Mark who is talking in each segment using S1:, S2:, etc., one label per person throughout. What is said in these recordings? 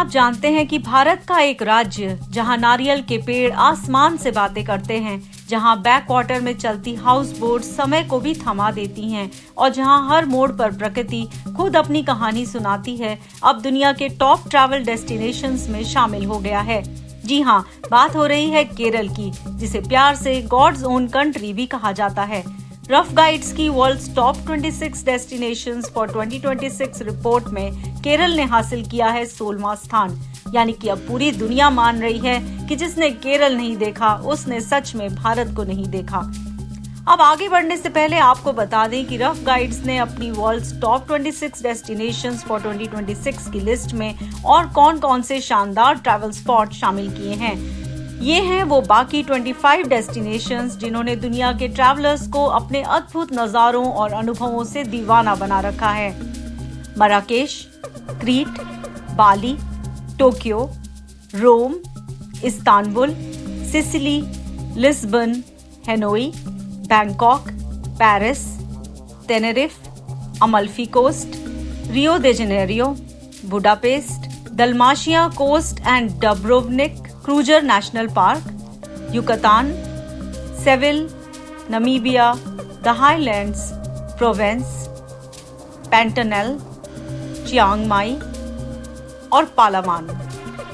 S1: आप जानते हैं कि भारत का एक राज्य जहां नारियल के पेड़ आसमान से बातें करते हैं, जहां बैक वाटर में चलती हाउस बोट समय को भी थमा देती हैं और जहां हर मोड़ पर प्रकृति खुद अपनी कहानी सुनाती है, अब दुनिया के टॉप ट्रैवल डेस्टिनेशंस में शामिल हो गया है। जी हाँ, बात हो रही है केरल की, जिसे प्यार से गॉड्स ओन कंट्री भी कहा जाता है। रफ गाइड्स की world's top 26 destinations for 2026 report में केरल ने हासिल किया है 16वां स्थान। यानी कि अब पूरी दुनिया मान रही है कि जिसने केरल नहीं देखा उसने सच में भारत को नहीं देखा। अब आगे बढ़ने से पहले आपको बता दें कि रफ गाइड्स ने अपनी वर्ल्ड्स टॉप 26 डेस्टिनेशंस फॉर 2026 की लिस्ट में और कौन-कौन से शानदार ट्रैवल स्पॉट शामिल किए हैं। ये हैं वो बाकी 25 डेस्टिनेशंस जिन्होंने दुनिया के ट्रैवलर्स को अपने अद्भुत नज़ारों और अनुभवों से दीवाना बना रखा है। Marrakesh, Crete, Bali, Tokyo, Rome, Istanbul, Sicily, Lisbon, Hanoi, Bangkok, Paris, Tenerife, Amalfi coast, Rio de Janeiro, Budapest, Dalmatia coast and Dubrovnik Krka national park, Yucatan, Seville, Namibia, the Highlands, Provence, Pantanal, Chiang Mai और Palawan.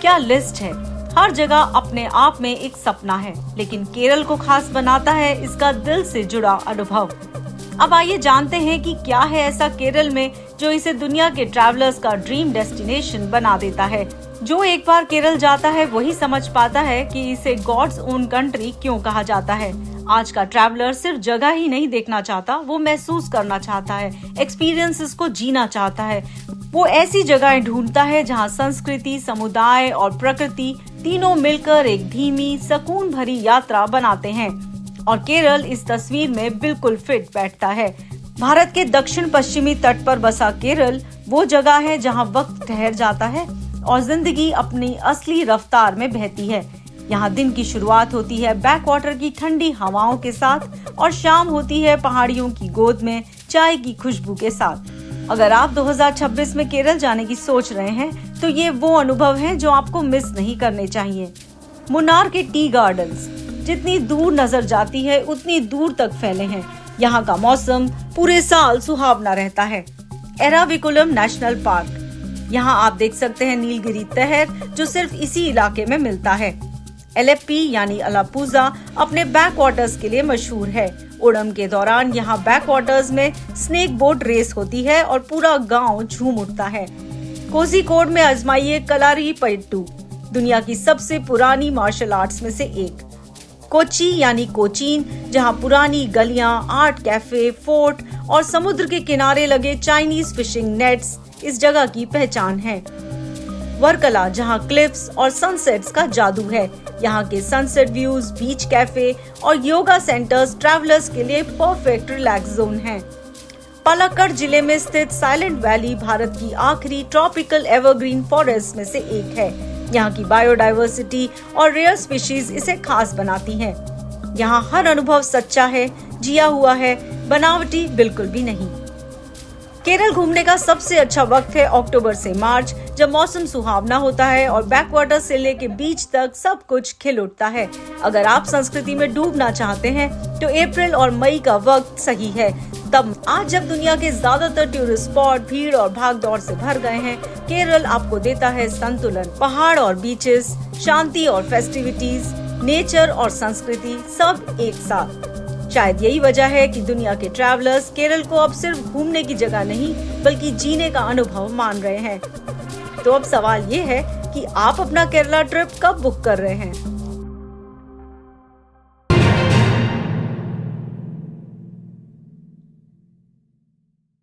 S1: क्या list है! हर जगह अपने आप में एक सपना है, लेकिन केरल को खास बनाता है इसका दिल से जुड़ा अनुभव। अब आइए जानते हैं कि क्या है ऐसा केरल में जो इसे दुनिया के ट्रैवलर्स का ड्रीम डेस्टिनेशन बना देता है। जो एक बार केरल जाता है वही समझ पाता है कि इसे गॉड्स ओन कंट्री क्यों कहा जाता है। आज का ट्रैवलर सिर्फ जगह ही नहीं देखना चाहता, वो महसूस करना चाहता है, एक्सपीरियंसेस को जीना चाहता है। वो ऐसी जगहें ढूंढता है जहां संस्कृति, समुदाय और प्रकृति तीनों मिलकर एक धीमी, सुकून भरी यात्रा बनाते हैं। और केरल इस तस्वीर में बिल्कुल फिट बैठता है। भारत के दक्षिण पश्चिमी तट पर बसा केरल वो जगह है जहां वक्त ठहर जाता है और जिंदगी अपनी असली रफ्तार में बहती है। यहाँ दिन की शुरुआत होती है बैक वाटर की ठंडी हवाओं के साथ और शाम होती है पहाड़ियों की गोद में चाय की खुशबू के साथ। अगर आप 2026 में केरल जाने की सोच रहे हैं तो ये वो अनुभव हैं जो आपको मिस नहीं करने चाहिए। मुन्नार के टी गार्डन्स जितनी दूर नजर जाती है उतनी दूर तक फैले हैं। यहाँ का मौसम पूरे साल सुहावना रहता है। एराविकुलम नेशनल पार्क, यहाँ आप देख सकते हैं नीलगिरी तहर जो सिर्फ इसी इलाके में मिलता है। एलेप्पी यानी अलापूजा अपने बैक वाटर्स के लिए मशहूर है। ओणम के दौरान यहाँ बैक वाटर्स में स्नेक बोट रेस होती है और पूरा गांव झूम उठता है। कोझिकोड में आजमाइए कलारीपयट्टू, दुनिया की सबसे पुरानी मार्शल आर्ट्स में से एक। कोच्चि यानी कोचीन, जहाँ पुरानी गलियां, आर्ट कैफे, फोर्ट और समुद्र के किनारे लगे चाइनीज फिशिंग नेट्स इस जगह की पहचान है। वर्कला, जहाँ क्लिफ्स और सनसेट्स का जादू है। यहाँ के सनसेट व्यूज, बीच कैफे और योगा सेंटर्स ट्रैवलर्स के लिए परफेक्ट रिलैक्स जोन हैं। पालक्कड़ जिले में स्थित साइलेंट वैली भारत की आखिरी ट्रॉपिकल एवरग्रीन फॉरेस्ट में से एक है। यहाँ की बायोडायवर्सिटी और रेयर स्पीशीज इसे खास बनाती हैं। यहाँ हर अनुभव सच्चा है, जिया हुआ है, बनावटी बिल्कुल भी नहीं। केरल घूमने का सबसे अच्छा वक्त है अक्टूबर से मार्च, जब मौसम सुहावना होता है और बैकवाटर से लेके बीच तक सब कुछ खिल उठता है। अगर आप संस्कृति में डूबना चाहते हैं तो अप्रैल और मई का वक्त सही है। तब आज जब दुनिया के ज्यादातर टूरिस्ट स्पॉट भीड़ और भागदौड़ से भर गए हैं, केरल आपको देता है संतुलन। पहाड़ और बीचेस, शांति और फेस्टिविटीज, नेचर और संस्कृति सब एक साथ। शायद यही वजह है कि दुनिया के ट्रैवलर्स केरल को अब सिर्फ घूमने की जगह नहीं बल्कि जीने का अनुभव मान रहे हैं। तो अब सवाल ये है कि आप अपना केरला ट्रिप कब बुक कर रहे हैं?